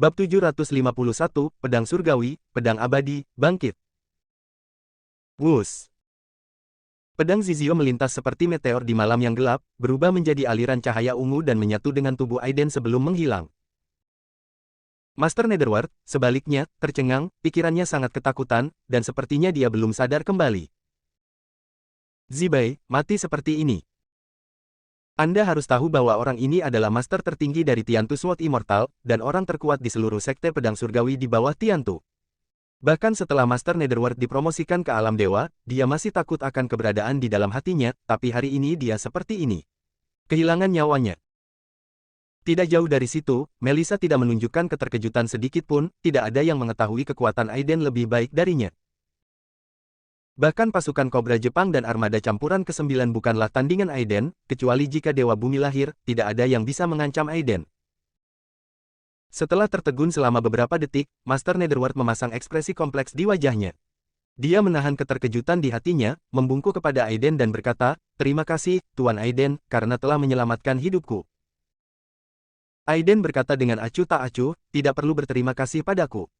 Bab 751, Pedang Surgawi, Pedang Abadi, Bangkit. Wus. Pedang Zizio melintas seperti meteor di malam yang gelap, berubah menjadi aliran cahaya ungu dan menyatu dengan tubuh Aiden sebelum menghilang. Master Netherworld, sebaliknya, tercengang, pikirannya sangat ketakutan, dan sepertinya dia belum sadar kembali. Zibai, mati seperti ini. Anda harus tahu bahwa orang ini adalah master tertinggi dari Tiantu Sword Immortal, dan orang terkuat di seluruh sekte pedang surgawi di bawah Tiantu. Bahkan setelah Master Netherworld dipromosikan ke alam dewa, dia masih takut akan keberadaan di dalam hatinya, tapi hari ini dia seperti ini. Kehilangan nyawanya. Tidak jauh dari situ, Melissa tidak menunjukkan keterkejutan sedikit pun, tidak ada yang mengetahui kekuatan Aiden lebih baik darinya. Bahkan pasukan Kobra Jepang dan armada campuran ke-9 bukanlah tandingan Aiden, kecuali jika Dewa Bumi lahir, tidak ada yang bisa mengancam Aiden. Setelah tertegun selama beberapa detik, Master Netherworld memasang ekspresi kompleks di wajahnya. Dia menahan keterkejutan di hatinya, membungkuk kepada Aiden dan berkata, "Terima kasih, Tuan Aiden, karena telah menyelamatkan hidupku." Aiden berkata dengan acuh tak acuh, "Tidak perlu berterima kasih padaku.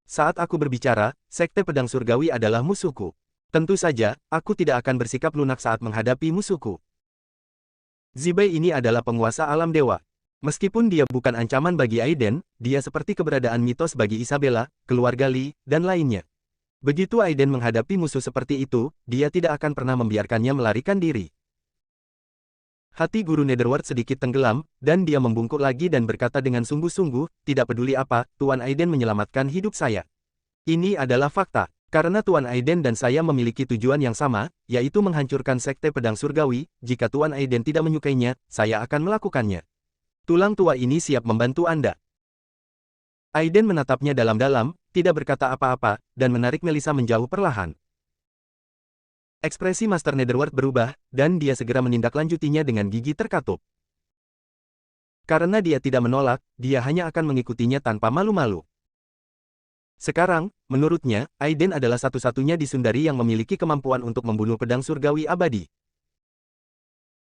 Saat aku berbicara, Sekte Pedang Surgawi adalah musuhku. Tentu saja, aku tidak akan bersikap lunak saat menghadapi musuhku. Zibai ini adalah penguasa alam dewa. Meskipun dia bukan ancaman bagi Aiden, dia seperti keberadaan mitos bagi Isabella, keluarga Lee, dan lainnya. Begitu Aiden menghadapi musuh seperti itu, dia tidak akan pernah membiarkannya melarikan diri." Hati Guru Netherworld sedikit tenggelam, dan dia membungkuk lagi dan berkata dengan sungguh-sungguh, "Tidak peduli apa, Tuan Aiden menyelamatkan hidup saya. Ini adalah fakta. Karena Tuan Aiden dan saya memiliki tujuan yang sama, yaitu menghancurkan Sekte Pedang Surgawi, jika Tuan Aiden tidak menyukainya, saya akan melakukannya. Tulang tua ini siap membantu Anda." Aiden menatapnya dalam-dalam, tidak berkata apa-apa, dan menarik Melissa menjauh perlahan. Ekspresi Master Netherworld berubah, dan dia segera menindaklanjutinya dengan gigi terkatup. Karena dia tidak menolak, dia hanya akan mengikutinya tanpa malu-malu. Sekarang, menurutnya, Aiden adalah satu-satunya di Sundari yang memiliki kemampuan untuk membunuh pedang surgawi abadi.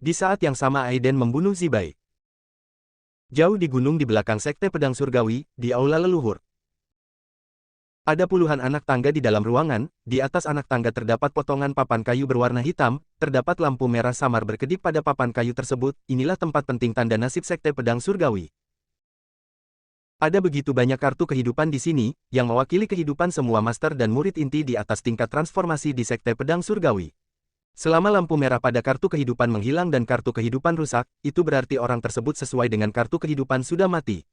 Di saat yang sama Aiden membunuh Zibai. Jauh di gunung di belakang Sekte Pedang Surgawi, di aula leluhur. Ada puluhan anak tangga di dalam ruangan, di atas anak tangga terdapat potongan papan kayu berwarna hitam, terdapat lampu merah samar berkedip pada papan kayu tersebut, inilah tempat penting tanda nasib Sekte Pedang Surgawi. Ada begitu banyak kartu kehidupan di sini, yang mewakili kehidupan semua master dan murid inti di atas tingkat transformasi di Sekte Pedang Surgawi. Selama lampu merah pada kartu kehidupan menghilang dan kartu kehidupan rusak, itu berarti orang tersebut sesuai dengan kartu kehidupan sudah mati.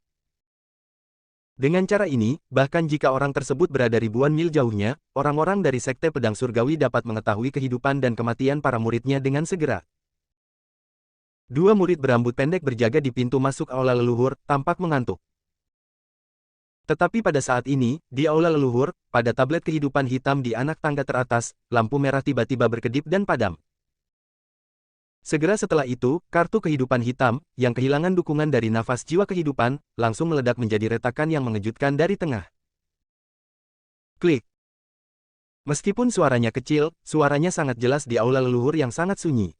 Dengan cara ini, bahkan jika orang tersebut berada ribuan mil jauhnya, orang-orang dari Sekte Pedang Surgawi dapat mengetahui kehidupan dan kematian para muridnya dengan segera. Dua murid berambut pendek berjaga di pintu masuk aula leluhur, tampak mengantuk. Tetapi pada saat ini, di aula leluhur, pada tablet kehidupan hitam di anak tangga teratas, lampu merah tiba-tiba berkedip dan padam. Segera setelah itu, kartu kehidupan hitam, yang kehilangan dukungan dari nafas jiwa kehidupan, langsung meledak menjadi retakan yang mengejutkan dari tengah. Klik. Meskipun suaranya kecil, suaranya sangat jelas di aula leluhur yang sangat sunyi.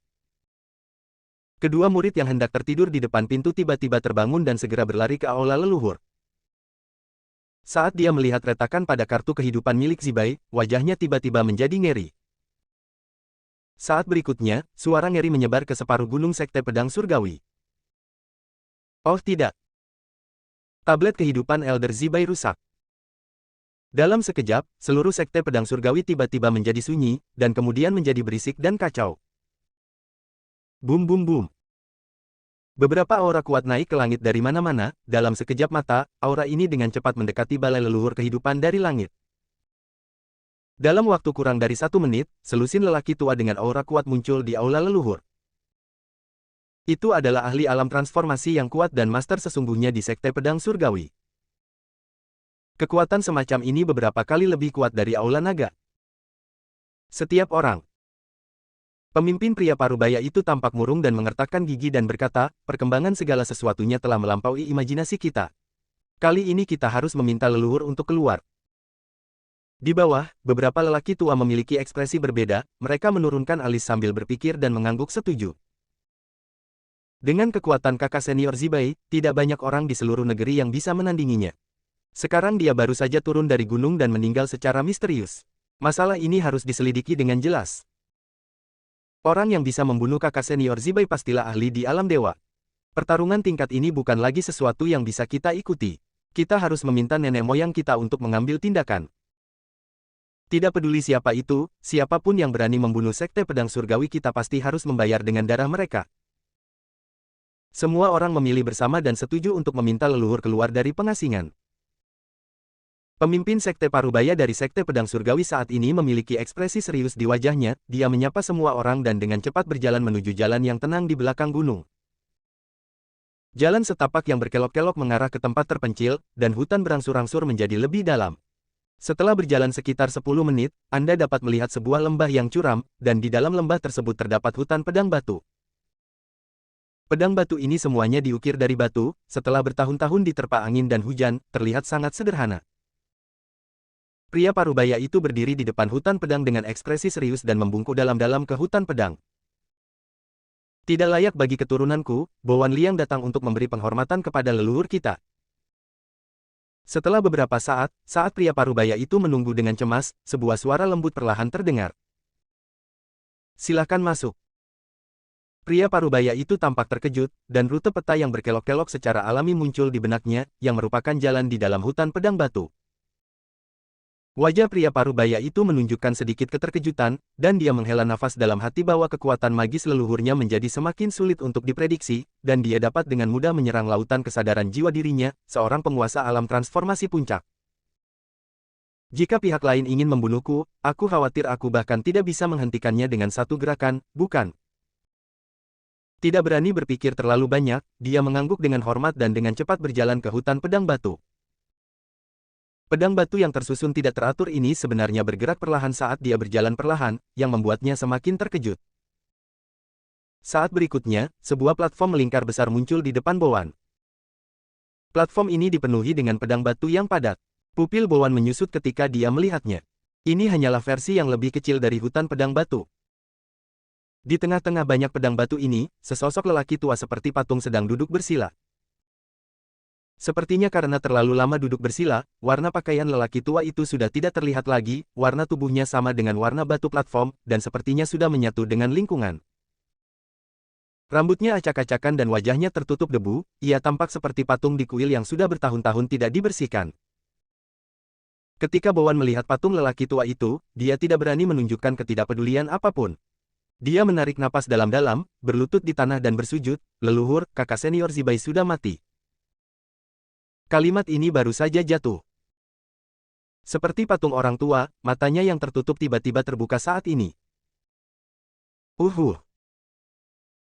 Kedua murid yang hendak tertidur di depan pintu tiba-tiba terbangun dan segera berlari ke aula leluhur. Saat dia melihat retakan pada kartu kehidupan milik Zibai, wajahnya tiba-tiba menjadi ngeri. Saat berikutnya, suara ngeri menyebar ke separuh gunung Sekte Pedang Surgawi. Oh tidak! Tablet kehidupan Elder Zibai rusak. Dalam sekejap, seluruh Sekte Pedang Surgawi tiba-tiba menjadi sunyi, dan kemudian menjadi berisik dan kacau. Bum bum bum. Beberapa aura kuat naik ke langit dari mana-mana, dalam sekejap mata, aura ini dengan cepat mendekati balai leluhur kehidupan dari langit. Dalam waktu kurang dari 1 menit, selusin lelaki tua dengan aura kuat muncul di aula leluhur. Itu adalah ahli alam transformasi yang kuat dan master sesungguhnya di Sekte Pedang Surgawi. Kekuatan semacam ini beberapa kali lebih kuat dari aula naga. Setiap orang. Pemimpin pria parubaya itu tampak murung dan mengertakkan gigi dan berkata, "Perkembangan segala sesuatunya telah melampaui imajinasi kita. Kali ini kita harus meminta leluhur untuk keluar." Di bawah, beberapa lelaki tua memiliki ekspresi berbeda, mereka menurunkan alis sambil berpikir dan mengangguk setuju. Dengan kekuatan kakak senior Zibai, tidak banyak orang di seluruh negeri yang bisa menandinginya. Sekarang dia baru saja turun dari gunung dan meninggal secara misterius. Masalah ini harus diselidiki dengan jelas. Orang yang bisa membunuh kakak senior Zibai pastilah ahli di alam dewa. Pertarungan tingkat ini bukan lagi sesuatu yang bisa kita ikuti. Kita harus meminta nenek moyang kita untuk mengambil tindakan. Tidak peduli siapa itu, siapapun yang berani membunuh sekte pedang surgawi kita pasti harus membayar dengan darah mereka. Semua orang memilih bersama dan setuju untuk meminta leluhur keluar dari pengasingan. Pemimpin Sekte Parubaya dari Sekte Pedang Surgawi saat ini memiliki ekspresi serius di wajahnya, dia menyapa semua orang dan dengan cepat berjalan menuju jalan yang tenang di belakang gunung. Jalan setapak yang berkelok-kelok mengarah ke tempat terpencil, dan hutan berangsur-angsur menjadi lebih dalam. Setelah berjalan sekitar 10 menit, Anda dapat melihat sebuah lembah yang curam, dan di dalam lembah tersebut terdapat hutan pedang batu. Pedang batu ini semuanya diukir dari batu, setelah bertahun-tahun diterpa angin dan hujan, terlihat sangat sederhana. Pria parubaya itu berdiri di depan hutan pedang dengan ekspresi serius dan membungkuk dalam-dalam ke hutan pedang. Tidak layak bagi keturunanku, Bowan Liang datang untuk memberi penghormatan kepada leluhur kita. Setelah beberapa saat pria parubaya itu menunggu dengan cemas, sebuah suara lembut perlahan terdengar. Silakan masuk. Pria parubaya itu tampak terkejut, dan rute peta yang berkelok-kelok secara alami muncul di benaknya, yang merupakan jalan di dalam hutan pedang batu. Wajah pria parubaya itu menunjukkan sedikit keterkejutan, dan dia menghela nafas dalam hati bahwa kekuatan magis leluhurnya menjadi semakin sulit untuk diprediksi, dan dia dapat dengan mudah menyerang lautan kesadaran jiwa dirinya, seorang penguasa alam transformasi puncak. Jika pihak lain ingin membunuhku, aku khawatir aku bahkan tidak bisa menghentikannya dengan satu gerakan, bukan? Tidak berani berpikir terlalu banyak, dia mengangguk dengan hormat dan dengan cepat berjalan ke hutan pedang batu. Pedang batu yang tersusun tidak teratur ini sebenarnya bergerak perlahan saat dia berjalan perlahan, yang membuatnya semakin terkejut. Saat berikutnya, sebuah platform melingkar besar muncul di depan Bowan. Platform ini dipenuhi dengan pedang batu yang padat. Pupil Bowan menyusut ketika dia melihatnya. Ini hanyalah versi yang lebih kecil dari hutan pedang batu. Di tengah-tengah banyak pedang batu ini, sesosok lelaki tua seperti patung sedang duduk bersila. Sepertinya karena terlalu lama duduk bersila, warna pakaian lelaki tua itu sudah tidak terlihat lagi, warna tubuhnya sama dengan warna batu platform, dan sepertinya sudah menyatu dengan lingkungan. Rambutnya acak-acakan dan wajahnya tertutup debu, ia tampak seperti patung di kuil yang sudah bertahun-tahun tidak dibersihkan. Ketika Bowan melihat patung lelaki tua itu, dia tidak berani menunjukkan ketidakpedulian apapun. Dia menarik napas dalam-dalam, berlutut di tanah dan bersujud, leluhur, kakak senior Zibai sudah mati. Kalimat ini baru saja jatuh. Seperti patung orang tua, matanya yang tertutup tiba-tiba terbuka saat ini.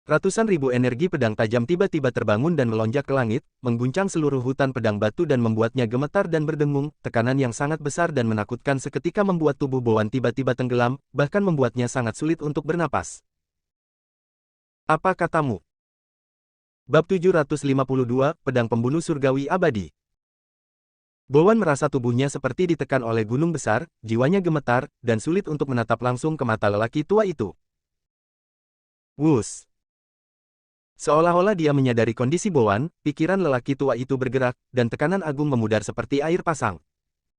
Ratusan ribu energi pedang tajam tiba-tiba terbangun dan melonjak ke langit, mengguncang seluruh hutan pedang batu dan membuatnya gemetar dan berdengung, tekanan yang sangat besar dan menakutkan seketika membuat tubuh Bowan tiba-tiba tenggelam, bahkan membuatnya sangat sulit untuk bernapas. Apa katamu? Bab 752, Pedang Pembunuh Surgawi Abadi. Bowan merasa tubuhnya seperti ditekan oleh gunung besar, jiwanya gemetar, dan sulit untuk menatap langsung ke mata lelaki tua itu. Wus. Seolah-olah dia menyadari kondisi Bowan, pikiran lelaki tua itu bergerak, dan tekanan agung memudar seperti air pasang.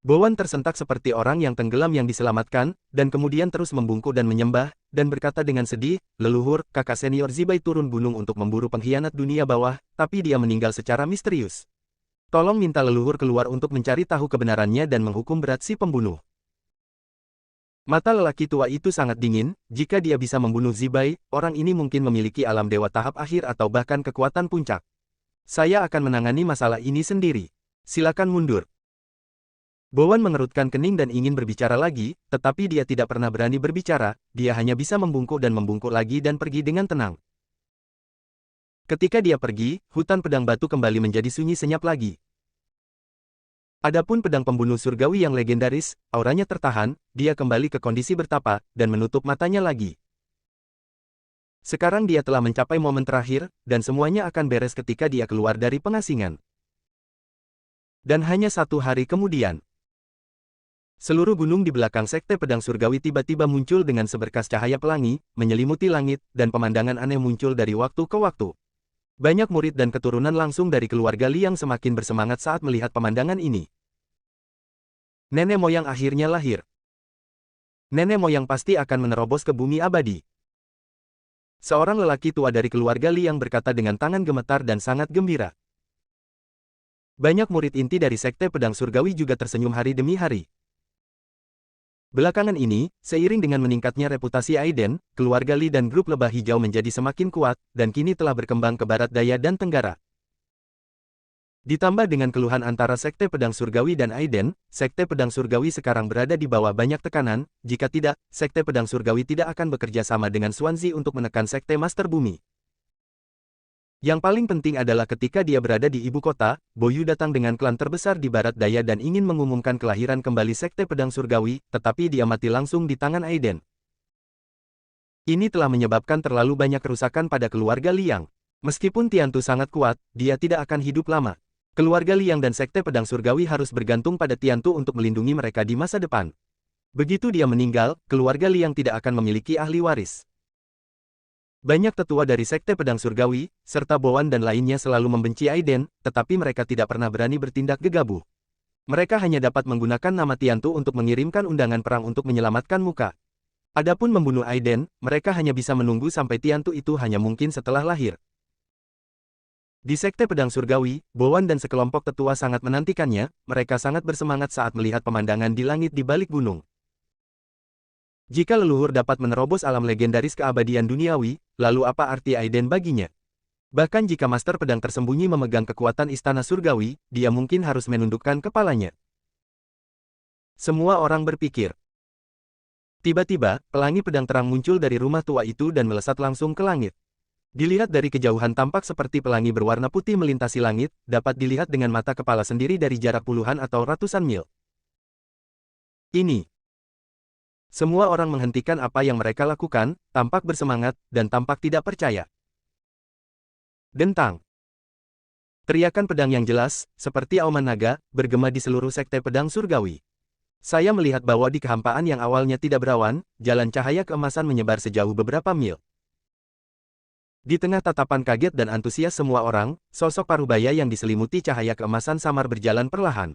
Bowan tersentak seperti orang yang tenggelam yang diselamatkan, dan kemudian terus membungkuk dan menyembah, dan berkata dengan sedih, leluhur, kakak senior Zibai turun gunung untuk memburu pengkhianat dunia bawah, tapi dia meninggal secara misterius. Tolong minta leluhur keluar untuk mencari tahu kebenarannya dan menghukum berat si pembunuh. Mata lelaki tua itu sangat dingin, jika dia bisa membunuh Zibai, orang ini mungkin memiliki alam dewa tahap akhir atau bahkan kekuatan puncak. Saya akan menangani masalah ini sendiri. Silakan mundur. Bowan mengerutkan kening dan ingin berbicara lagi, tetapi dia tidak pernah berani berbicara, dia hanya bisa membungkuk dan membungkuk lagi dan pergi dengan tenang. Ketika dia pergi, hutan pedang batu kembali menjadi sunyi senyap lagi. Adapun pedang pembunuh surgawi yang legendaris, auranya tertahan, dia kembali ke kondisi bertapa, dan menutup matanya lagi. Sekarang dia telah mencapai momen terakhir, dan semuanya akan beres ketika dia keluar dari pengasingan. Dan hanya 1 hari kemudian, seluruh gunung di belakang Sekte Pedang Surgawi tiba-tiba muncul dengan seberkas cahaya pelangi, menyelimuti langit, dan pemandangan aneh muncul dari waktu ke waktu. Banyak murid dan keturunan langsung dari keluarga Liang semakin bersemangat saat melihat pemandangan ini. Nenek moyang akhirnya lahir. Nenek moyang pasti akan menerobos ke bumi abadi. Seorang lelaki tua dari keluarga Liang berkata dengan tangan gemetar dan sangat gembira. Banyak murid inti dari Sekte Pedang Surgawi juga tersenyum hari demi hari. Belakangan ini, seiring dengan meningkatnya reputasi Aiden, keluarga Li dan grup lebah hijau menjadi semakin kuat, dan kini telah berkembang ke barat daya dan tenggara. Ditambah dengan keluhan antara Sekte Pedang Surgawi dan Aiden, Sekte Pedang Surgawi sekarang berada di bawah banyak tekanan, jika tidak, Sekte Pedang Surgawi tidak akan bekerja sama dengan Swansea untuk menekan Sekte Master Bumi. Yang paling penting adalah ketika dia berada di ibu kota, Boyu datang dengan klan terbesar di barat daya dan ingin mengumumkan kelahiran kembali Sekte Pedang Surgawi, tetapi dia mati langsung di tangan Aiden. Ini telah menyebabkan terlalu banyak kerusakan pada keluarga Liang. Meskipun Tiantu sangat kuat, dia tidak akan hidup lama. Keluarga Liang dan Sekte Pedang Surgawi harus bergantung pada Tiantu untuk melindungi mereka di masa depan. Begitu dia meninggal, keluarga Liang tidak akan memiliki ahli waris. Banyak tetua dari Sekte Pedang Surgawi, serta Bowan dan lainnya selalu membenci Aiden, tetapi mereka tidak pernah berani bertindak gegabah. Mereka hanya dapat menggunakan nama Tiantu untuk mengirimkan undangan perang untuk menyelamatkan muka. Adapun membunuh Aiden, mereka hanya bisa menunggu sampai Tiantu itu hanya mungkin setelah lahir. Di Sekte Pedang Surgawi, Bowan dan sekelompok tetua sangat menantikannya, mereka sangat bersemangat saat melihat pemandangan di langit di balik gunung. Jika leluhur dapat menerobos alam legendaris keabadian duniawi, lalu apa arti Aiden baginya? Bahkan jika Master Pedang tersembunyi memegang kekuatan Istana Surgawi, dia mungkin harus menundukkan kepalanya. Semua orang berpikir. Tiba-tiba, pelangi pedang terang muncul dari rumah tua itu dan melesat langsung ke langit. Dilihat dari kejauhan tampak seperti pelangi berwarna putih melintasi langit, dapat dilihat dengan mata kepala sendiri dari jarak puluhan atau ratusan mil. Ini. Semua orang menghentikan apa yang mereka lakukan, tampak bersemangat, dan tampak tidak percaya. Dentang. Teriakan pedang yang jelas, seperti auman naga, bergema di seluruh Sekte Pedang Surgawi. Saya melihat bahwa di kehampaan yang awalnya tidak berawan, jalan cahaya keemasan menyebar sejauh beberapa mil. Di tengah tatapan kaget dan antusias semua orang, sosok Parubaya yang diselimuti cahaya keemasan samar berjalan perlahan.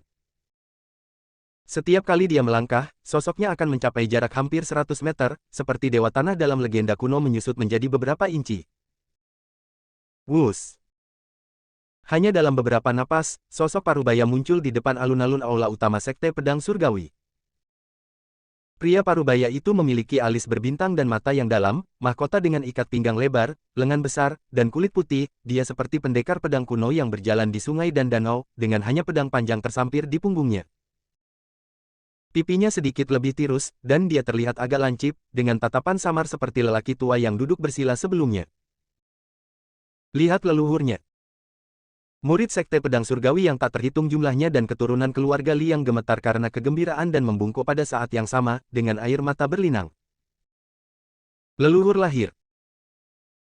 Setiap kali dia melangkah, sosoknya akan mencapai jarak hampir 100 meter, seperti dewa tanah dalam legenda kuno menyusut menjadi beberapa inci. Wus! Hanya dalam beberapa napas, sosok Parubaya muncul di depan alun-alun aula utama Sekte Pedang Surgawi. Pria Parubaya itu memiliki alis berbintang dan mata yang dalam, mahkota dengan ikat pinggang lebar, lengan besar, dan kulit putih. Dia seperti pendekar pedang kuno yang berjalan di sungai dan danau, dengan hanya pedang panjang tersampir di punggungnya. Pipinya sedikit lebih tirus, dan dia terlihat agak lancip, dengan tatapan samar seperti lelaki tua yang duduk bersila sebelumnya. Lihat leluhurnya. Murid Sekte Pedang Surgawi yang tak terhitung jumlahnya dan keturunan keluarga Li yang gemetar karena kegembiraan dan membungkuk pada saat yang sama, dengan air mata berlinang. Leluhur lahir.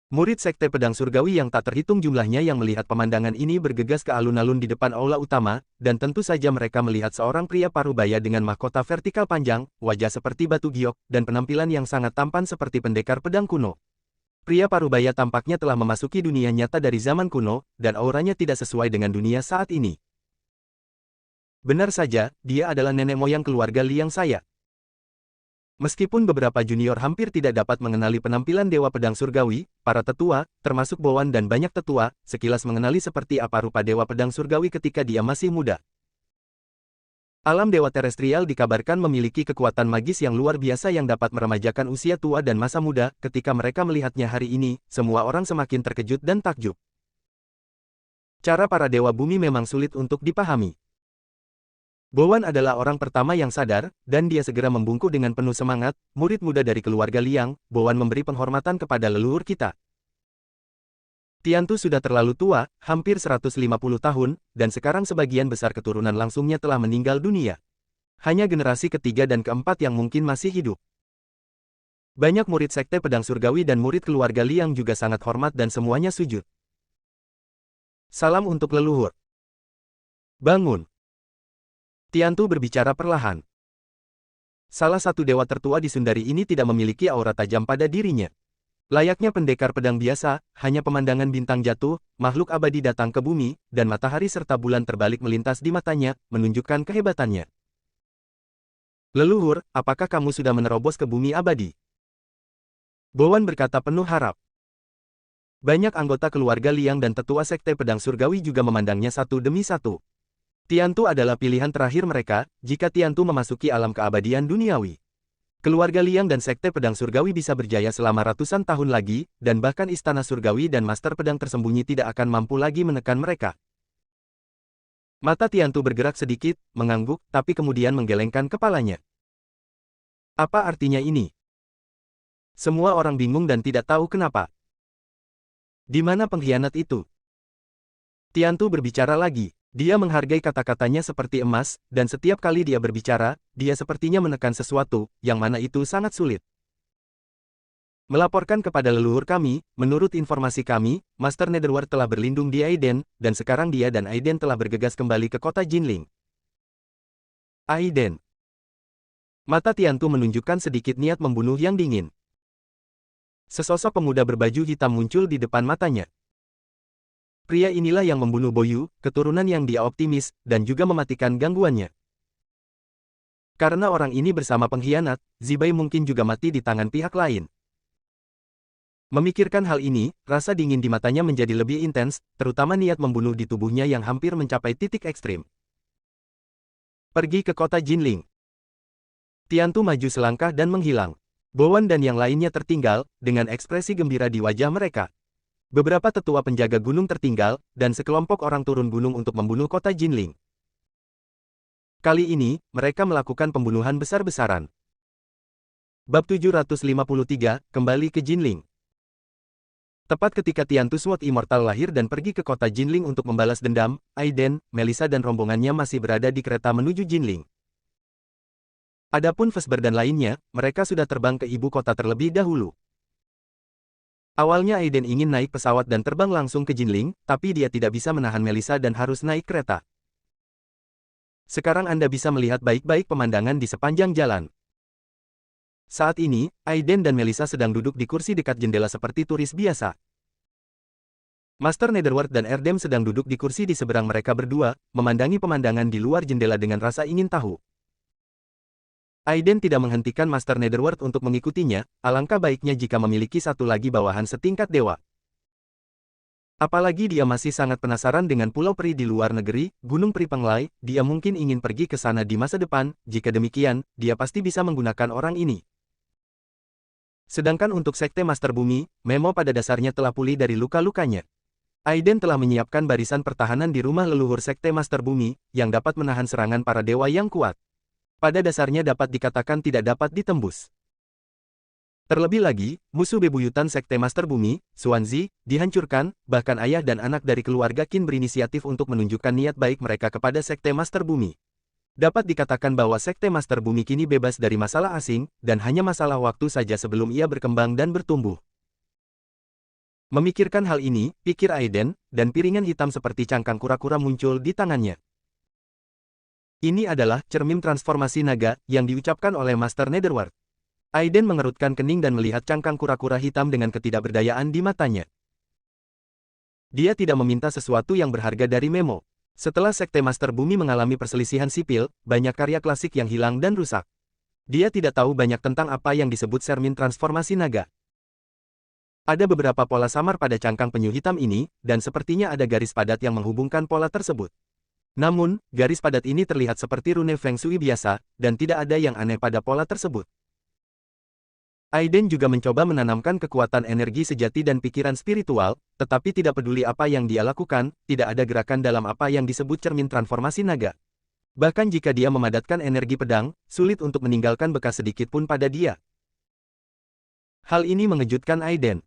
Murid Sekte Pedang Surgawi yang tak terhitung jumlahnya yang melihat pemandangan ini bergegas ke alun-alun di depan aula utama, dan tentu saja mereka melihat seorang pria Parubaya dengan mahkota vertikal panjang, wajah seperti batu giok, dan penampilan yang sangat tampan seperti pendekar pedang kuno. Pria Parubaya tampaknya telah memasuki dunia nyata dari zaman kuno, dan auranya tidak sesuai dengan dunia saat ini. Benar saja, dia adalah nenek moyang keluarga Liang saya. Meskipun beberapa junior hampir tidak dapat mengenali penampilan Dewa Pedang Surgawi, para tetua, termasuk Bowan dan banyak tetua, sekilas mengenali seperti apa rupa Dewa Pedang Surgawi ketika dia masih muda. Alam Dewa Terestrial dikabarkan memiliki kekuatan magis yang luar biasa yang dapat meremajakan usia tua dan masa muda. Ketika mereka melihatnya hari ini, semua orang semakin terkejut dan takjub. Cara para Dewa Bumi memang sulit untuk dipahami. Bowan adalah orang pertama yang sadar, dan dia segera membungkuk dengan penuh semangat. Murid muda dari keluarga Liang, Bowan memberi penghormatan kepada leluhur kita. Tiantu sudah terlalu tua, hampir 150 tahun, dan sekarang sebagian besar keturunan langsungnya telah meninggal dunia. Hanya generasi ketiga dan keempat yang mungkin masih hidup. Banyak murid Sekte Pedang Surgawi dan murid keluarga Liang juga sangat hormat dan semuanya sujud. Salam untuk leluhur. Bangun. Tiantu berbicara perlahan. Salah satu dewa tertua di Sundari ini tidak memiliki aura tajam pada dirinya. Layaknya pendekar pedang biasa, hanya pemandangan bintang jatuh, makhluk abadi datang ke bumi, dan matahari serta bulan terbalik melintas di matanya, menunjukkan kehebatannya. Leluhur, apakah kamu sudah menerobos ke bumi abadi? Bowen berkata penuh harap. Banyak anggota keluarga Liang dan tetua Sekte Pedang Surgawi juga memandangnya satu demi satu. Tiantu adalah pilihan terakhir mereka, jika Tiantu memasuki alam keabadian duniawi. Keluarga Liang dan Sekte Pedang Surgawi bisa berjaya selama ratusan tahun lagi, dan bahkan Istana Surgawi dan Master Pedang tersembunyi tidak akan mampu lagi menekan mereka. Mata Tiantu bergerak sedikit, mengangguk, tapi kemudian menggelengkan kepalanya. Apa artinya ini? Semua orang bingung dan tidak tahu kenapa. Di mana pengkhianat itu? Tiantu berbicara lagi. Dia menghargai kata-katanya seperti emas, dan setiap kali dia berbicara, dia sepertinya menekan sesuatu, yang mana itu sangat sulit. Melaporkan kepada leluhur kami, menurut informasi kami, Master Netherworld telah berlindung di Aiden, dan sekarang dia dan Aiden telah bergegas kembali ke kota Jinling. Aiden. Mata Tiantu menunjukkan sedikit niat membunuh yang dingin. Sesosok pemuda berbaju hitam muncul di depan matanya. Pria inilah yang membunuh Boyu, keturunan yang dia optimis, dan juga mematikan gangguannya. Karena orang ini bersama pengkhianat, Zibai mungkin juga mati di tangan pihak lain. Memikirkan hal ini, rasa dingin di matanya menjadi lebih intens, terutama niat membunuh di tubuhnya yang hampir mencapai titik ekstrim. Pergi ke kota Jinling. Tiantu maju selangkah dan menghilang. Bowen dan yang lainnya tertinggal, dengan ekspresi gembira di wajah mereka. Beberapa tetua penjaga gunung tertinggal, dan sekelompok orang turun gunung untuk membunuh kota Jinling. Kali ini, mereka melakukan pembunuhan besar-besaran. Bab 753, kembali ke Jinling. Tepat ketika Tiantu Sword Immortal lahir dan pergi ke kota Jinling untuk membalas dendam, Aiden, Melissa dan rombongannya masih berada di kereta menuju Jinling. Adapun Vesper dan lainnya, mereka sudah terbang ke ibu kota terlebih dahulu. Awalnya Aiden ingin naik pesawat dan terbang langsung ke Jinling, tapi dia tidak bisa menahan Melissa dan harus naik kereta. Sekarang Anda bisa melihat baik-baik pemandangan di sepanjang jalan. Saat ini, Aiden dan Melissa sedang duduk di kursi dekat jendela seperti turis biasa. Master Netherworld dan Erdem sedang duduk di kursi di seberang mereka berdua, memandangi pemandangan di luar jendela dengan rasa ingin tahu. Aiden tidak menghentikan Master Netherworld untuk mengikutinya, alangkah baiknya jika memiliki satu lagi bawahan setingkat dewa. Apalagi dia masih sangat penasaran dengan Pulau Peri di luar negeri, Gunung Peri Penglai, dia mungkin ingin pergi ke sana di masa depan, jika demikian, dia pasti bisa menggunakan orang ini. Sedangkan untuk Sekte Master Bumi, Memo pada dasarnya telah pulih dari luka-lukanya. Aiden telah menyiapkan barisan pertahanan di rumah leluhur Sekte Master Bumi, yang dapat menahan serangan para dewa yang kuat. Pada dasarnya dapat dikatakan tidak dapat ditembus. Terlebih lagi, musuh bebuyutan Sekte Master Bumi, Xuanzi, dihancurkan, bahkan ayah dan anak dari keluarga Qin berinisiatif untuk menunjukkan niat baik mereka kepada Sekte Master Bumi. Dapat dikatakan bahwa Sekte Master Bumi kini bebas dari masalah asing, dan hanya masalah waktu saja sebelum ia berkembang dan bertumbuh. Memikirkan hal ini, pikir Aiden, dan piringan hitam seperti cangkang kura-kura muncul di tangannya. Ini adalah cermin transformasi naga, yang diucapkan oleh Master Netherworld. Aiden mengerutkan kening dan melihat cangkang kura-kura hitam dengan ketidakberdayaan di matanya. Dia tidak meminta sesuatu yang berharga dari Memo. Setelah Sekte Master Bumi mengalami perselisihan sipil, banyak karya klasik yang hilang dan rusak. Dia tidak tahu banyak tentang apa yang disebut cermin transformasi naga. Ada beberapa pola samar pada cangkang penyu hitam ini, dan sepertinya ada garis padat yang menghubungkan pola tersebut. Namun, garis padat ini terlihat seperti rune Feng Shui biasa, dan tidak ada yang aneh pada pola tersebut. Aiden juga mencoba menanamkan kekuatan energi sejati dan pikiran spiritual, tetapi tidak peduli apa yang dia lakukan, tidak ada gerakan dalam apa yang disebut cermin transformasi naga. Bahkan jika dia memadatkan energi pedang, sulit untuk meninggalkan bekas sedikit pun pada dia. Hal ini mengejutkan Aiden.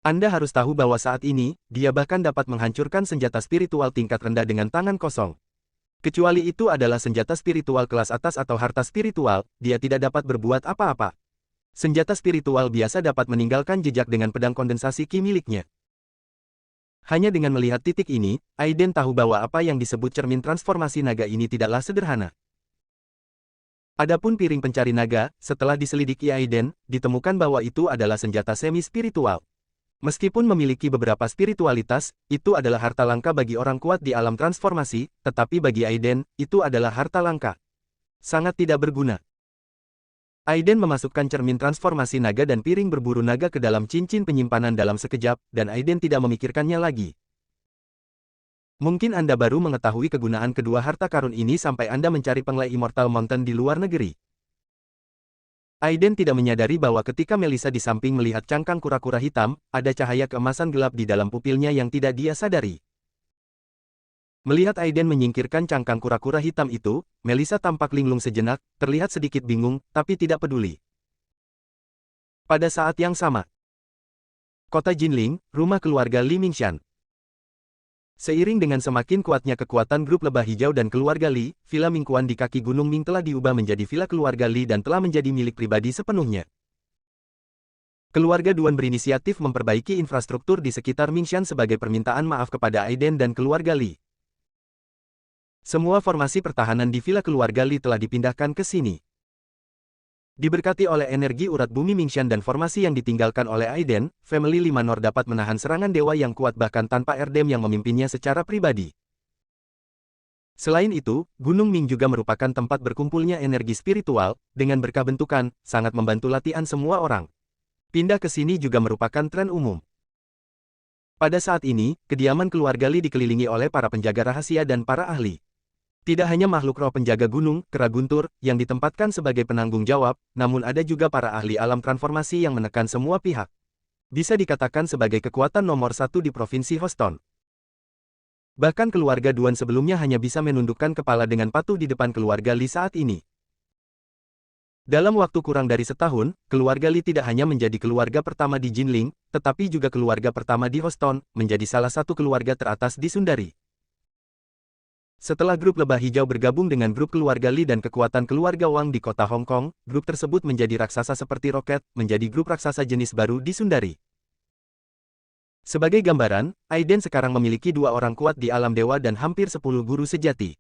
Anda harus tahu bahwa saat ini, dia bahkan dapat menghancurkan senjata spiritual tingkat rendah dengan tangan kosong. Kecuali itu adalah senjata spiritual kelas atas atau harta spiritual, dia tidak dapat berbuat apa-apa. Senjata spiritual biasa dapat meninggalkan jejak dengan pedang kondensasi Qi miliknya. Hanya dengan melihat titik ini, Aiden tahu bahwa apa yang disebut cermin transformasi naga ini tidaklah sederhana. Adapun piring pencari naga, setelah diselidiki Aiden, ditemukan bahwa itu adalah senjata semi-spiritual. Meskipun memiliki beberapa spiritualitas, itu adalah harta langka bagi orang kuat di alam transformasi, tetapi bagi Aiden, itu adalah harta langka. Sangat tidak berguna. Aiden memasukkan cermin transformasi naga dan piring berburu naga ke dalam cincin penyimpanan dalam sekejap, dan Aiden tidak memikirkannya lagi. Mungkin Anda baru mengetahui kegunaan kedua harta karun ini sampai Anda mencari penglai Immortal Mountain di luar negeri. Aiden tidak menyadari bahwa ketika Melissa di samping melihat cangkang kura-kura hitam, ada cahaya keemasan gelap di dalam pupilnya yang tidak dia sadari. Melihat Aiden menyingkirkan cangkang kura-kura hitam itu, Melissa tampak linglung sejenak, terlihat sedikit bingung, tapi tidak peduli. Pada saat yang sama, kota Jinling, rumah keluarga Li Mingshan. Seiring dengan semakin kuatnya kekuatan grup lebah hijau dan keluarga Li, Villa Mingkuan di kaki Gunung Ming telah diubah menjadi villa keluarga Li dan telah menjadi milik pribadi sepenuhnya. Keluarga Duan berinisiatif memperbaiki infrastruktur di sekitar Mingshan sebagai permintaan maaf kepada Aiden dan keluarga Li. Semua formasi pertahanan di villa keluarga Li telah dipindahkan ke sini. Diberkati oleh energi urat bumi Mingshan dan formasi yang ditinggalkan oleh Aiden, famili Li Manor dapat menahan serangan dewa yang kuat bahkan tanpa Erdem yang memimpinnya secara pribadi. Selain itu, Gunung Ming juga merupakan tempat berkumpulnya energi spiritual, dengan berkah bentukan, sangat membantu latihan semua orang. Pindah ke sini juga merupakan tren umum. Pada saat ini, kediaman keluarga Li dikelilingi oleh para penjaga rahasia dan para ahli. Tidak hanya makhluk roh penjaga gunung, kera guntur, yang ditempatkan sebagai penanggung jawab, namun ada juga para ahli alam transformasi yang menekan semua pihak. Bisa dikatakan sebagai kekuatan nomor satu di Provinsi Houston. Bahkan keluarga Duan sebelumnya hanya bisa menundukkan kepala dengan patuh di depan keluarga Li saat ini. Dalam waktu kurang dari setahun, keluarga Li tidak hanya menjadi keluarga pertama di Jinling, tetapi juga keluarga pertama di Houston, menjadi salah satu keluarga teratas di Sundari. Setelah grup lebah hijau bergabung dengan grup keluarga Li dan kekuatan keluarga Wang di kota Hong Kong, grup tersebut menjadi raksasa seperti roket, menjadi grup raksasa jenis baru di Sundari. Sebagai gambaran, Aiden sekarang memiliki 2 orang kuat di alam dewa dan hampir 10 guru sejati.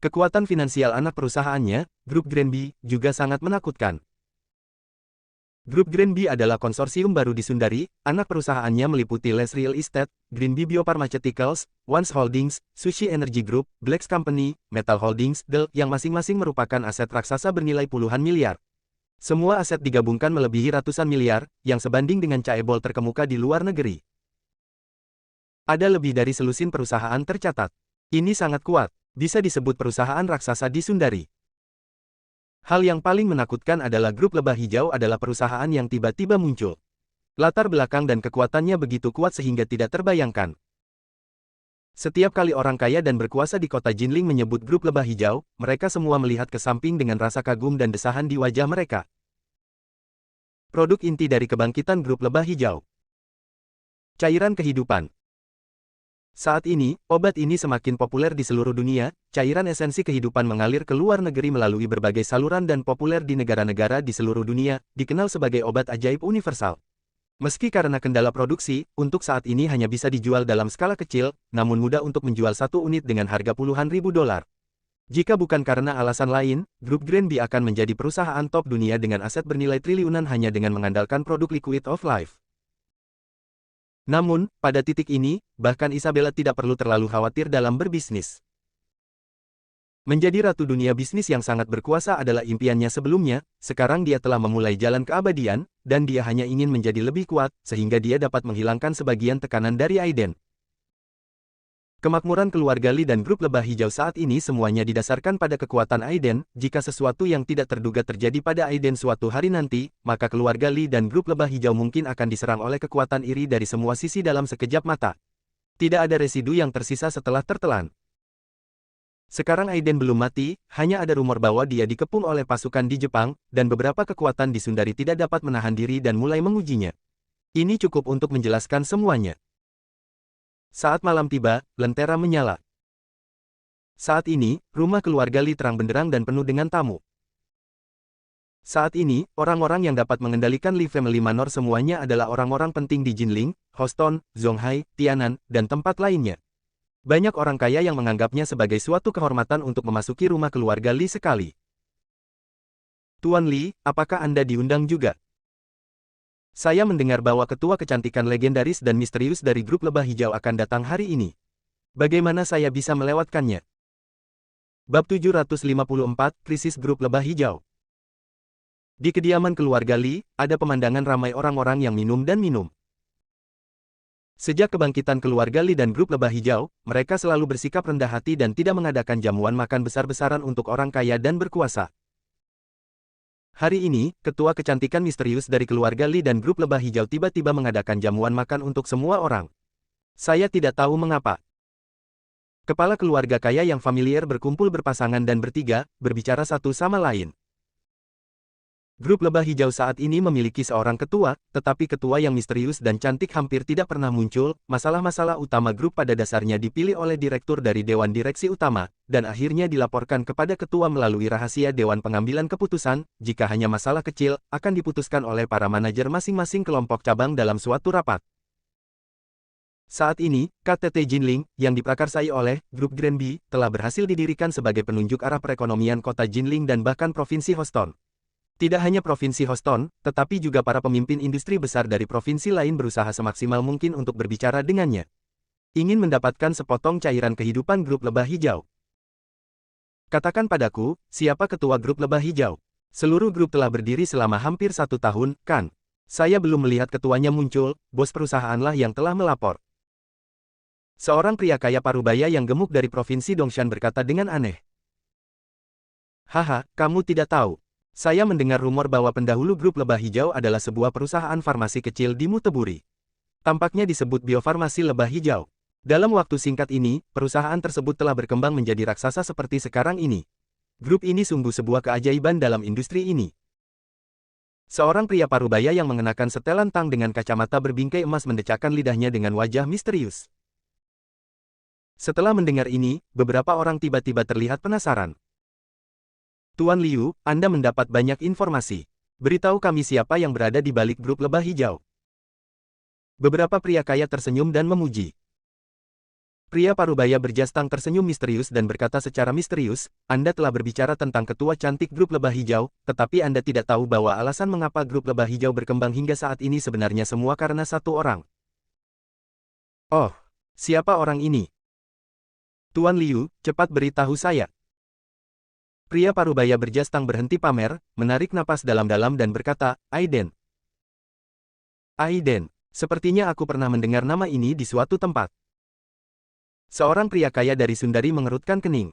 Kekuatan finansial anak perusahaannya, grup Granby, juga sangat menakutkan. Grup Granby adalah konsorsium baru di Sundari, anak perusahaannya meliputi Les Real Estate, Granby Biopharmaceuticals, Once Holdings, Sushi Energy Group, Blacks Company, Metal Holdings, Dell, yang masing-masing merupakan aset raksasa bernilai puluhan miliar. Semua aset digabungkan melebihi ratusan miliar, yang sebanding dengan chaebol terkemuka di luar negeri. Ada lebih dari selusin perusahaan tercatat. Ini sangat kuat, bisa disebut perusahaan raksasa di Sundari. Hal yang paling menakutkan adalah grup lebah hijau adalah perusahaan yang tiba-tiba muncul. Latar belakang dan kekuatannya begitu kuat sehingga tidak terbayangkan. Setiap kali orang kaya dan berkuasa di kota Jinling menyebut grup lebah hijau, mereka semua melihat ke samping dengan rasa kagum dan desahan di wajah mereka. Produk inti dari kebangkitan grup lebah hijau. Cairan kehidupan. Saat ini, obat ini semakin populer di seluruh dunia. Cairan esensi kehidupan mengalir ke luar negeri melalui berbagai saluran dan populer di negara-negara di seluruh dunia, dikenal sebagai obat ajaib universal. Meski karena kendala produksi, untuk saat ini hanya bisa dijual dalam skala kecil, namun mudah untuk menjual 1 unit dengan harga puluhan ribu dolar. Jika bukan karena alasan lain, grup Granby akan menjadi perusahaan top dunia dengan aset bernilai triliunan hanya dengan mengandalkan produk Liquid of Life. Namun, pada titik ini, bahkan Isabella tidak perlu terlalu khawatir dalam berbisnis. Menjadi ratu dunia bisnis yang sangat berkuasa adalah impiannya sebelumnya, sekarang dia telah memulai jalan keabadian, dan dia hanya ingin menjadi lebih kuat, sehingga dia dapat menghilangkan sebagian tekanan dari Aiden. Kemakmuran keluarga Li dan grup lebah hijau saat ini semuanya didasarkan pada kekuatan Aiden. Jika sesuatu yang tidak terduga terjadi pada Aiden suatu hari nanti, maka keluarga Li dan grup lebah hijau mungkin akan diserang oleh kekuatan iri dari semua sisi dalam sekejap mata. Tidak ada residu yang tersisa setelah tertelan. Sekarang Aiden belum mati, hanya ada rumor bahwa dia dikepung oleh pasukan di Jepang, dan beberapa kekuatan di Sundari tidak dapat menahan diri dan mulai mengujinya. Ini cukup untuk menjelaskan semuanya. Saat malam tiba, lentera menyala. Saat ini, rumah keluarga Li terang benderang dan penuh dengan tamu. Saat ini, orang-orang yang dapat mengendalikan Li Family Manor semuanya adalah orang-orang penting di Jinling, Houston, Zhonghai, Tianan, dan tempat lainnya. Banyak orang kaya yang menganggapnya sebagai suatu kehormatan untuk memasuki rumah keluarga Li sekali. Tuan Li, apakah Anda diundang juga? Saya mendengar bahwa ketua kecantikan legendaris dan misterius dari grup lebah hijau akan datang hari ini. Bagaimana saya bisa melewatkannya? Bab 754, Krisis Grup Lebah Hijau. Di kediaman keluarga Li, ada pemandangan ramai orang-orang yang minum dan minum. Sejak kebangkitan keluarga Li dan grup Lebah Hijau, mereka selalu bersikap rendah hati dan tidak mengadakan jamuan makan besar-besaran untuk orang kaya dan berkuasa. Hari ini, ketua kecantikan misterius dari keluarga Li dan grup Lebah Hijau tiba-tiba mengadakan jamuan makan untuk semua orang. Saya tidak tahu mengapa. Kepala keluarga kaya yang familiar berkumpul berpasangan dan bertiga, berbicara satu sama lain. Grup Lebah Hijau saat ini memiliki seorang ketua, tetapi ketua yang misterius dan cantik hampir tidak pernah muncul. Masalah-masalah utama grup pada dasarnya dipilih oleh direktur dari Dewan Direksi Utama, dan akhirnya dilaporkan kepada ketua melalui rahasia Dewan Pengambilan Keputusan. Jika hanya masalah kecil, akan diputuskan oleh para manajer masing-masing kelompok cabang dalam suatu rapat. Saat ini, KTT Jinling, yang diprakarsai oleh Grup Granby, telah berhasil didirikan sebagai penunjuk arah perekonomian kota Jinling dan bahkan Provinsi Houston. Tidak hanya Provinsi Houston, tetapi juga para pemimpin industri besar dari provinsi lain berusaha semaksimal mungkin untuk berbicara dengannya. Ingin mendapatkan sepotong cairan kehidupan Grup Lebah Hijau. Katakan padaku, siapa ketua Grup Lebah Hijau? Seluruh grup telah berdiri selama hampir 1 tahun, kan? Saya belum melihat ketuanya muncul, bos perusahaanlah yang telah melapor. Seorang pria kaya parubaya yang gemuk dari provinsi Dongshan berkata dengan aneh. Haha, kamu tidak tahu. Saya mendengar rumor bahwa pendahulu grup Lebah Hijau adalah sebuah perusahaan farmasi kecil di Muteburi. Tampaknya disebut biofarmasi Lebah Hijau. Dalam waktu singkat ini, perusahaan tersebut telah berkembang menjadi raksasa seperti sekarang ini. Grup ini sungguh sebuah keajaiban dalam industri ini. Seorang pria parubaya yang mengenakan setelan tang dengan kacamata berbingkai emas mendecakkan lidahnya dengan wajah misterius. Setelah mendengar ini, beberapa orang tiba-tiba terlihat penasaran. Tuan Liu, Anda mendapat banyak informasi. Beritahu kami siapa yang berada di balik grup Lebah Hijau. Beberapa pria kaya tersenyum dan memuji. Pria parubaya berjas tang tersenyum misterius dan berkata secara misterius, Anda telah berbicara tentang ketua cantik grup Lebah Hijau, tetapi Anda tidak tahu bahwa alasan mengapa grup Lebah Hijau berkembang hingga saat ini sebenarnya semua karena satu orang. Oh, siapa orang ini? Tuan Liu, cepat beritahu saya. Pria parubaya berjas tang berhenti pamer, menarik napas dalam-dalam dan berkata, Aiden. Aiden, sepertinya aku pernah mendengar nama ini di suatu tempat. Seorang pria kaya dari Sundari mengerutkan kening.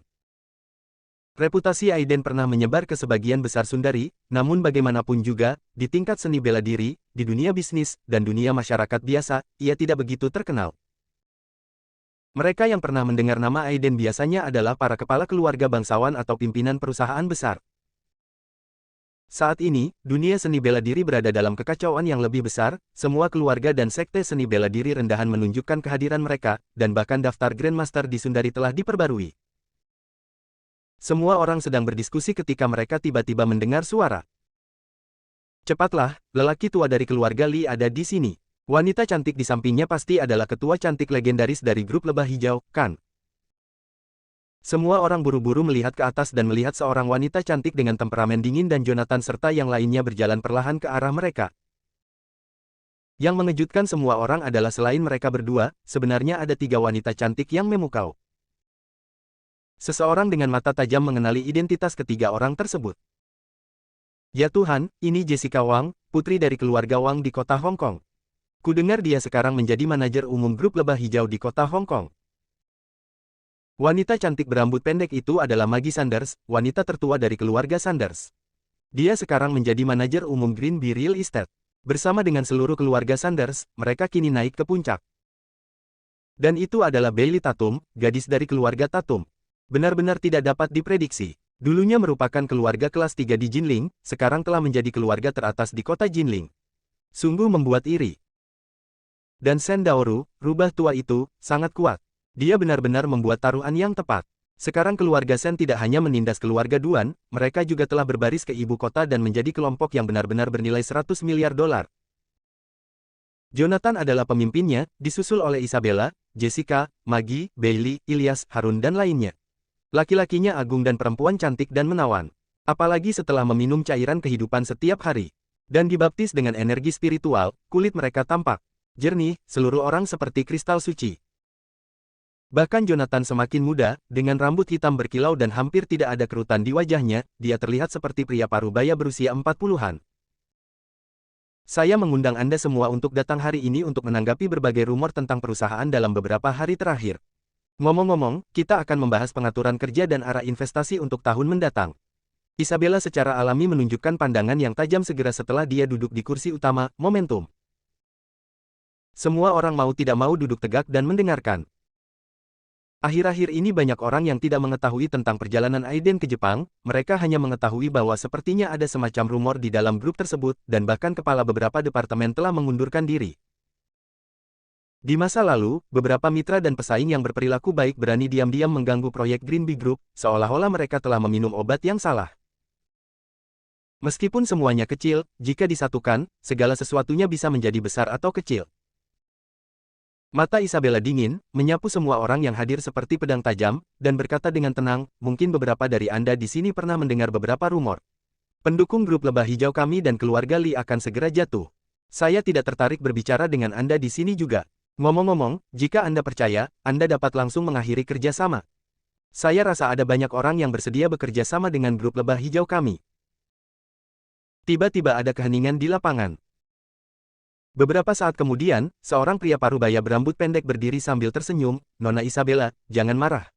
Reputasi Aiden pernah menyebar ke sebagian besar Sundari, namun bagaimanapun juga, di tingkat seni bela diri, di dunia bisnis, dan dunia masyarakat biasa, ia tidak begitu terkenal. Mereka yang pernah mendengar nama Aiden biasanya adalah para kepala keluarga bangsawan atau pimpinan perusahaan besar. Saat ini, dunia seni bela diri berada dalam kekacauan yang lebih besar, semua keluarga dan sekte seni bela diri rendahan menunjukkan kehadiran mereka, dan bahkan daftar Grandmaster di Sundari telah diperbarui. Semua orang sedang berdiskusi ketika mereka tiba-tiba mendengar suara. Cepatlah, lelaki tua dari keluarga Li ada di sini. Wanita cantik di sampingnya pasti adalah ketua cantik legendaris dari grup Lebah Hijau, kan? Semua orang buru-buru melihat ke atas dan melihat seorang wanita cantik dengan temperamen dingin dan Jonathan serta yang lainnya berjalan perlahan ke arah mereka. Yang mengejutkan semua orang adalah selain mereka berdua, sebenarnya ada 3 wanita cantik yang memukau. Seseorang dengan mata tajam mengenali identitas ketiga orang tersebut. Ya Tuhan, ini Jessica Wang, putri dari keluarga Wang di kota Hong Kong. Kudengar dia sekarang menjadi manajer umum grup Lebah Hijau di kota Hong Kong. Wanita cantik berambut pendek itu adalah Maggie Sanders, wanita tertua dari keluarga Sanders. Dia sekarang menjadi manajer umum Greenby Real Estate. Bersama dengan seluruh keluarga Sanders, mereka kini naik ke puncak. Dan itu adalah Bailey Tatum, gadis dari keluarga Tatum. Benar-benar tidak dapat diprediksi. Dulunya merupakan keluarga kelas 3 di Jinling, sekarang telah menjadi keluarga teratas di kota Jinling. Sungguh membuat iri. Dan Shen Daoru, rubah tua itu, sangat kuat. Dia benar-benar membuat taruhan yang tepat. Sekarang keluarga Shen tidak hanya menindas keluarga Duan, mereka juga telah berbaris ke ibu kota dan menjadi kelompok yang benar-benar bernilai 100 miliar dolar. Jonathan adalah pemimpinnya, disusul oleh Isabella, Jessica, Maggie, Bailey, Ilyas, Harun dan lainnya. Laki-lakinya agung dan perempuan cantik dan menawan. Apalagi setelah meminum cairan kehidupan setiap hari. Dan dibaptis dengan energi spiritual, kulit mereka tampak jernih, seluruh orang seperti kristal suci. Bahkan Jonathan semakin muda, dengan rambut hitam berkilau dan hampir tidak ada kerutan di wajahnya, dia terlihat seperti pria parubaya berusia 40-an. Saya mengundang Anda semua untuk datang hari ini untuk menanggapi berbagai rumor tentang perusahaan dalam beberapa hari terakhir. Ngomong-ngomong, kita akan membahas pengaturan kerja dan arah investasi untuk tahun mendatang. Isabella secara alami menunjukkan pandangan yang tajam segera setelah dia duduk di kursi utama, momentum. Semua orang mau tidak mau duduk tegak dan mendengarkan. Akhir-akhir ini banyak orang yang tidak mengetahui tentang perjalanan Aiden ke Jepang, mereka hanya mengetahui bahwa sepertinya ada semacam rumor di dalam grup tersebut, dan bahkan kepala beberapa departemen telah mengundurkan diri. Di masa lalu, beberapa mitra dan pesaing yang berperilaku baik berani diam-diam mengganggu proyek Green Bee Group, seolah-olah mereka telah meminum obat yang salah. Meskipun semuanya kecil, jika disatukan, segala sesuatunya bisa menjadi besar atau kecil. Mata Isabella dingin, menyapu semua orang yang hadir seperti pedang tajam, dan berkata dengan tenang, mungkin beberapa dari Anda di sini pernah mendengar beberapa rumor. Pendukung grup lebah hijau kami dan keluarga Lee akan segera jatuh. Saya tidak tertarik berbicara dengan Anda di sini juga. Ngomong-ngomong, jika Anda percaya, Anda dapat langsung mengakhiri kerjasama. Saya rasa ada banyak orang yang bersedia bekerja sama dengan grup lebah hijau kami. Tiba-tiba ada keheningan di lapangan. Beberapa saat kemudian, seorang pria parubaya berambut pendek berdiri sambil tersenyum, Nona Isabella, jangan marah.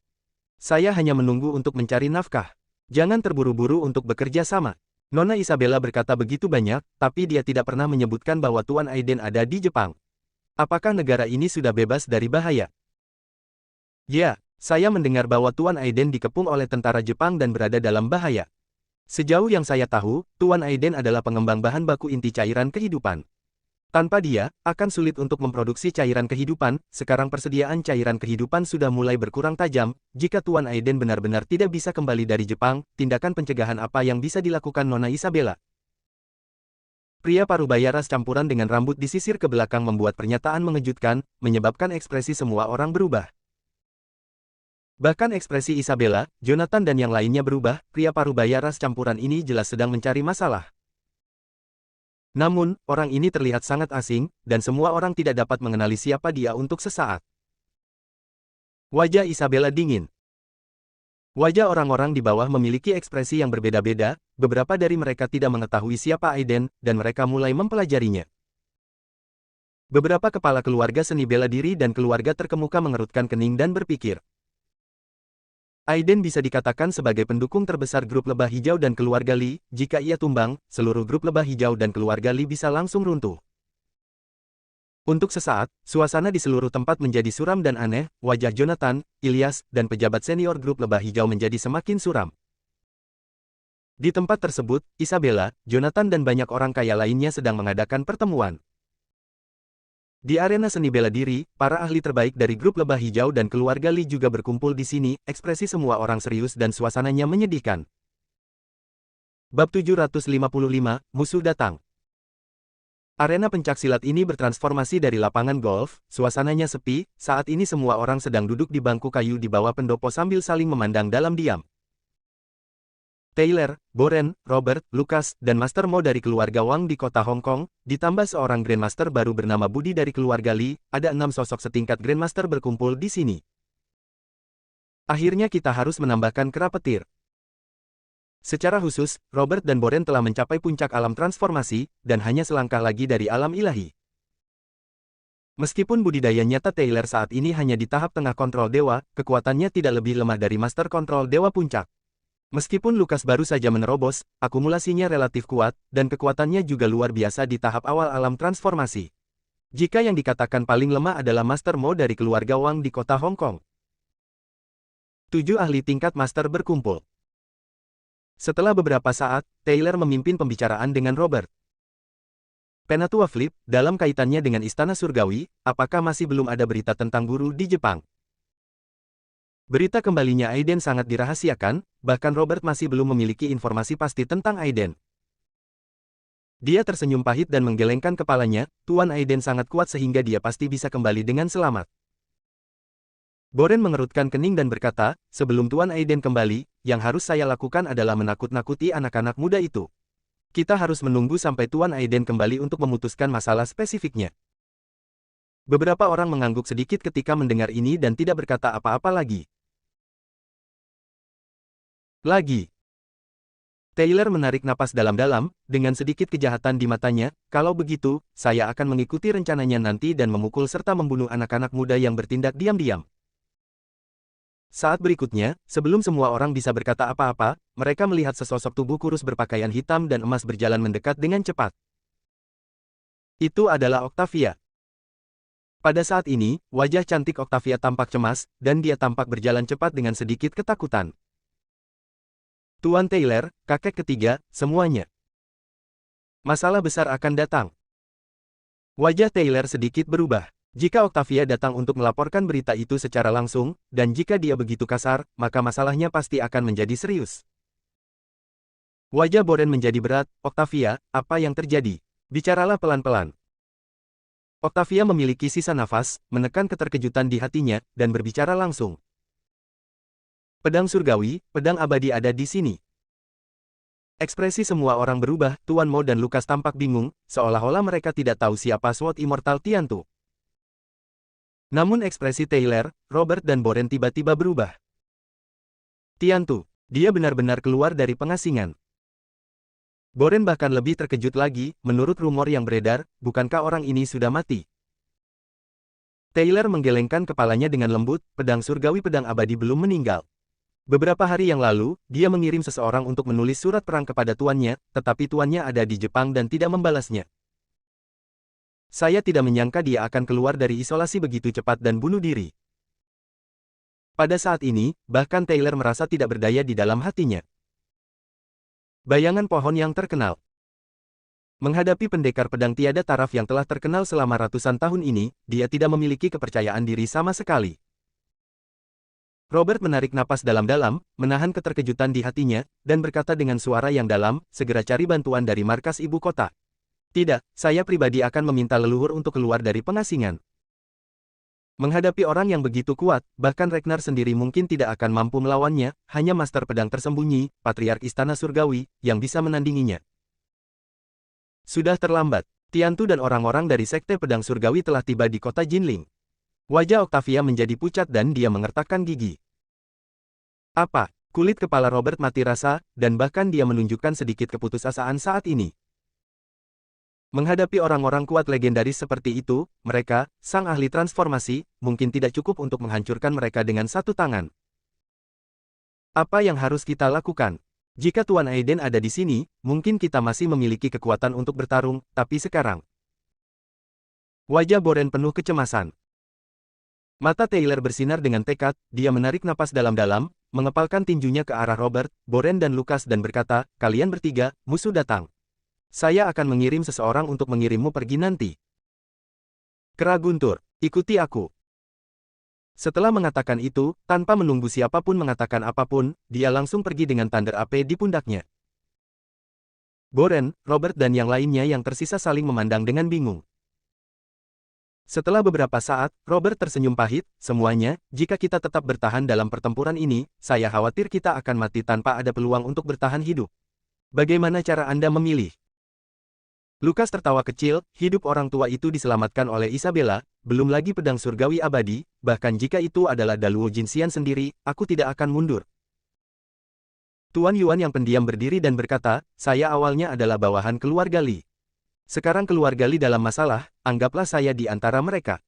Saya hanya menunggu untuk mencari nafkah. Jangan terburu-buru untuk bekerja sama. Nona Isabella berkata begitu banyak, tapi dia tidak pernah menyebutkan bahwa Tuan Aiden ada di Jepang. Apakah negara ini sudah bebas dari bahaya? Ya, saya mendengar bahwa Tuan Aiden dikepung oleh tentara Jepang dan berada dalam bahaya. Sejauh yang saya tahu, Tuan Aiden adalah pengembang bahan baku inti cairan kehidupan. Tanpa dia, akan sulit untuk memproduksi cairan kehidupan. Sekarang persediaan cairan kehidupan sudah mulai berkurang tajam. Jika Tuan Aiden benar-benar tidak bisa kembali dari Jepang, tindakan pencegahan apa yang bisa dilakukan Nona Isabella? Pria parubaya ras campuran dengan rambut disisir ke belakang membuat pernyataan mengejutkan, menyebabkan ekspresi semua orang berubah. Bahkan ekspresi Isabella, Jonathan dan yang lainnya berubah. Pria parubaya ras campuran ini jelas sedang mencari masalah. Namun, orang ini terlihat sangat asing, dan semua orang tidak dapat mengenali siapa dia untuk sesaat. Wajah Isabella dingin. Wajah orang-orang di bawah memiliki ekspresi yang berbeda-beda, beberapa dari mereka tidak mengetahui siapa Aiden, dan mereka mulai mempelajarinya. Beberapa kepala keluarga seni bela diri dan keluarga terkemuka mengerutkan kening dan berpikir. Aiden bisa dikatakan sebagai pendukung terbesar grup lebah hijau dan keluarga Lee. Jika ia tumbang, seluruh grup lebah hijau dan keluarga Lee bisa langsung runtuh. Untuk sesaat, suasana di seluruh tempat menjadi suram dan aneh. Wajah Jonathan, Ilyas, dan pejabat senior grup lebah hijau menjadi semakin suram. Di tempat tersebut, Isabella, Jonathan dan banyak orang kaya lainnya sedang mengadakan pertemuan. Di arena seni bela diri, para ahli terbaik dari grup lebah hijau dan keluarga Lee juga berkumpul di sini. Ekspresi semua orang serius dan suasananya menyedihkan. Bab 755, Musuh Datang. Arena pencaksilat ini bertransformasi dari lapangan golf. Suasananya sepi. Saat ini semua orang sedang duduk di bangku kayu di bawah pendopo sambil saling memandang dalam diam. Taylor, Boren, Robert, Lucas, dan Master Mo dari keluarga Wang di kota Hong Kong, ditambah seorang Grandmaster baru bernama Budi dari keluarga Lee, ada 6 sosok setingkat Grandmaster berkumpul di sini. Akhirnya kita harus menambahkan kera petir. Secara khusus, Robert dan Boren telah mencapai puncak alam transformasi, dan hanya selangkah lagi dari alam ilahi. Meskipun budidaya nyata Taylor saat ini hanya di tahap tengah kontrol dewa, kekuatannya tidak lebih lemah dari Master Kontrol Dewa Puncak. Meskipun Lucas baru saja menerobos, akumulasinya relatif kuat, dan kekuatannya juga luar biasa di tahap awal alam transformasi. Jika yang dikatakan paling lemah adalah Master Mo dari keluarga Wang di kota Hong Kong. 7 ahli tingkat Master berkumpul. Setelah beberapa saat, Taylor memimpin pembicaraan dengan Robert. Penatua Flip, dalam kaitannya dengan Istana Surgawi, apakah masih belum ada berita tentang guru di Jepang? Berita kembalinya Aiden sangat dirahasiakan, bahkan Robert masih belum memiliki informasi pasti tentang Aiden. Dia tersenyum pahit dan menggelengkan kepalanya. Tuan Aiden sangat kuat sehingga dia pasti bisa kembali dengan selamat. Boren mengerutkan kening dan berkata, sebelum Tuan Aiden kembali, yang harus saya lakukan adalah menakut-nakuti anak-anak muda itu. Kita harus menunggu sampai Tuan Aiden kembali untuk memutuskan masalah spesifiknya. Beberapa orang mengangguk sedikit ketika mendengar ini dan tidak berkata apa-apa lagi. Taylor menarik napas dalam-dalam, dengan sedikit kejahatan di matanya. Kalau begitu, saya akan mengikuti rencananya nanti dan memukul serta membunuh anak-anak muda yang bertindak diam-diam. Saat berikutnya, sebelum semua orang bisa berkata apa-apa, mereka melihat sesosok tubuh kurus berpakaian hitam dan emas berjalan mendekat dengan cepat. Itu adalah Octavia. Pada saat ini, wajah cantik Octavia tampak cemas, dan dia tampak berjalan cepat dengan sedikit ketakutan. Tuan Taylor, kakek ketiga, semuanya. Masalah besar akan datang. Wajah Taylor sedikit berubah. Jika Octavia datang untuk melaporkan berita itu secara langsung, dan jika dia begitu kasar, maka masalahnya pasti akan menjadi serius. Wajah Boren menjadi berat. Octavia, apa yang terjadi? Bicaralah pelan-pelan. Octavia memiliki sisa nafas, menekan keterkejutan di hatinya, dan berbicara langsung. Pedang surgawi, pedang abadi ada di sini. Ekspresi semua orang berubah. Tuan Mo dan Lukas tampak bingung, seolah-olah mereka tidak tahu siapa Sword Immortal Tiantu. Namun ekspresi Taylor, Robert dan Boren tiba-tiba berubah. Tiantu, dia benar-benar keluar dari pengasingan. Boren bahkan lebih terkejut lagi, menurut rumor yang beredar, bukankah orang ini sudah mati? Taylor menggelengkan kepalanya dengan lembut, pedang surgawi pedang abadi belum meninggal. Beberapa hari yang lalu, dia mengirim seseorang untuk menulis surat perang kepada tuannya, tetapi tuannya ada di Jepang dan tidak membalasnya. Saya tidak menyangka dia akan keluar dari isolasi begitu cepat dan bunuh diri. Pada saat ini, bahkan Taylor merasa tidak berdaya di dalam hatinya. Bayangan pohon yang terkenal. Menghadapi pendekar pedang tiada taraf yang telah terkenal selama ratusan tahun ini, dia tidak memiliki kepercayaan diri sama sekali. Robert menarik napas dalam-dalam, menahan keterkejutan di hatinya, dan berkata dengan suara yang dalam, segera cari bantuan dari markas ibu kota. Tidak, saya pribadi akan meminta leluhur untuk keluar dari pengasingan. Menghadapi orang yang begitu kuat, bahkan Ragnar sendiri mungkin tidak akan mampu melawannya, hanya master pedang tersembunyi, Patriark Istana Surgawi, yang bisa menandinginya. Sudah terlambat. Tiantu dan orang-orang dari Sekte Pedang Surgawi telah tiba di kota Jinling. Wajah Octavia menjadi pucat dan dia mengertakkan gigi. Apa? Kulit kepala Robert mati rasa, dan bahkan dia menunjukkan sedikit keputusasaan saat ini. Menghadapi orang-orang kuat legendaris seperti itu, mereka, sang ahli transformasi, mungkin tidak cukup untuk menghancurkan mereka dengan satu tangan. Apa yang harus kita lakukan? Jika Tuan Aiden ada di sini, mungkin kita masih memiliki kekuatan untuk bertarung, tapi sekarang. Wajah Boren penuh kecemasan. Mata Taylor bersinar dengan tekad, dia menarik napas dalam-dalam, mengepalkan tinjunya ke arah Robert, Boren dan Lukas dan berkata, kalian bertiga, musuh datang. Saya akan mengirim seseorang untuk mengirimmu pergi nanti. Kera guntur, ikuti aku. Setelah mengatakan itu, tanpa menunggu siapapun mengatakan apapun, dia langsung pergi dengan tanda AP di pundaknya. Boren, Robert dan yang lainnya yang tersisa saling memandang dengan bingung. Setelah beberapa saat, Robert tersenyum pahit, semuanya, jika kita tetap bertahan dalam pertempuran ini, saya khawatir kita akan mati tanpa ada peluang untuk bertahan hidup. Bagaimana cara Anda memilih? Lukas tertawa kecil, hidup orang tua itu diselamatkan oleh Isabella, belum lagi pedang surgawi abadi, bahkan jika itu adalah Daluo Jinxian sendiri, aku tidak akan mundur. Tuan Yuan yang pendiam berdiri dan berkata, saya awalnya adalah bawahan keluarga Li. Sekarang keluarga Li dalam masalah, anggaplah saya di antara mereka.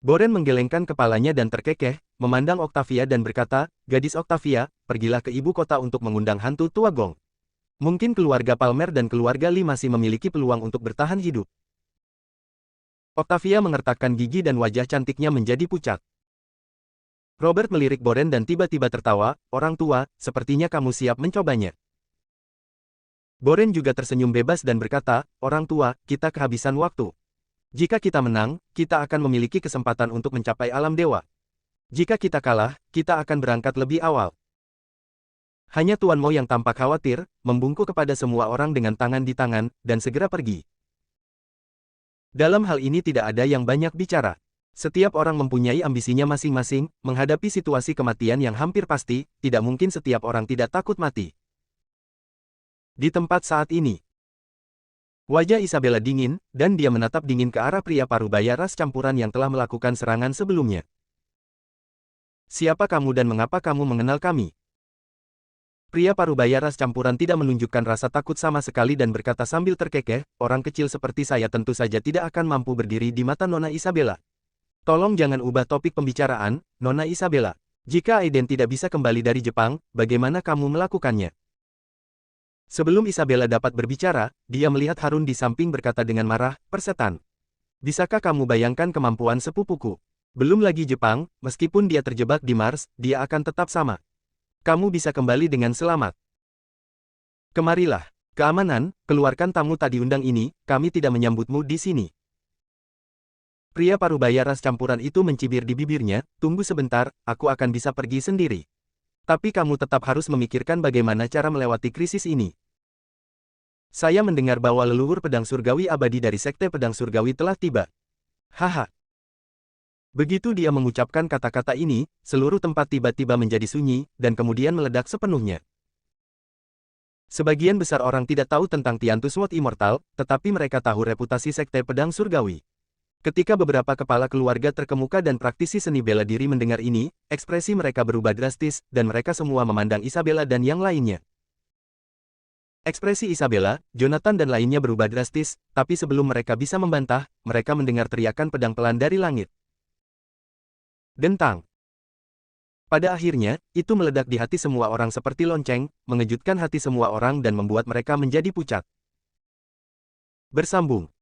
Boren menggelengkan kepalanya dan terkekeh, memandang Octavia dan berkata, gadis Octavia, pergilah ke ibu kota untuk mengundang hantu tua Gong. Mungkin keluarga Palmer dan keluarga Li masih memiliki peluang untuk bertahan hidup. Octavia mengertakkan gigi dan wajah cantiknya menjadi pucat. Robert melirik Boren dan tiba-tiba tertawa, orang tua, sepertinya kamu siap mencobanya. Boren juga tersenyum bebas dan berkata, orang tua, kita kehabisan waktu. Jika kita menang, kita akan memiliki kesempatan untuk mencapai alam dewa. Jika kita kalah, kita akan berangkat lebih awal. Hanya Tuan Mo yang tampak khawatir, membungkuk kepada semua orang dengan tangan di tangan, dan segera pergi. Dalam hal ini tidak ada yang banyak bicara. Setiap orang mempunyai ambisinya masing-masing, menghadapi situasi kematian yang hampir pasti, tidak mungkin setiap orang tidak takut mati. Di tempat saat ini, Wajah Isabella dingin, dan dia menatap dingin ke arah pria parubaya ras campuran yang telah melakukan serangan sebelumnya. Siapa kamu dan mengapa kamu mengenal kami? Pria parubaya ras campuran tidak menunjukkan rasa takut sama sekali dan berkata sambil terkekeh, orang kecil seperti saya tentu saja tidak akan mampu berdiri di mata Nona Isabella. Tolong jangan ubah topik pembicaraan, Nona Isabella. Jika Aiden tidak bisa kembali dari Jepang, bagaimana kamu melakukannya? Sebelum Isabella dapat berbicara, dia melihat Harun di samping berkata dengan marah, persetan. Bisakah kamu bayangkan kemampuan sepupuku? Belum lagi Jepang, meskipun dia terjebak di Mars, dia akan tetap sama. Kamu bisa kembali dengan selamat. Kemarilah. Keamanan, keluarkan tamu tak diundang ini, kami tidak menyambutmu di sini. Pria parubaya ras campuran itu mencibir di bibirnya, tunggu sebentar, aku akan bisa pergi sendiri. Tapi kamu tetap harus memikirkan bagaimana cara melewati krisis ini. Saya mendengar bahwa leluhur pedang surgawi abadi dari Sekte Pedang Surgawi telah tiba. Haha. Begitu dia mengucapkan kata-kata ini, seluruh tempat tiba-tiba menjadi sunyi, dan kemudian meledak sepenuhnya. Sebagian besar orang tidak tahu tentang Tiantu Sword Immortal, tetapi mereka tahu reputasi Sekte Pedang Surgawi. Ketika beberapa kepala keluarga terkemuka dan praktisi seni bela diri mendengar ini, ekspresi mereka berubah drastis, dan mereka semua memandang Isabella dan yang lainnya. Ekspresi Isabella, Jonathan dan lainnya berubah drastis, tapi sebelum mereka bisa membantah, mereka mendengar teriakan pedang pelan dari langit. Dentang. Pada akhirnya, itu meledak di hati semua orang seperti lonceng, mengejutkan hati semua orang dan membuat mereka menjadi pucat. Bersambung.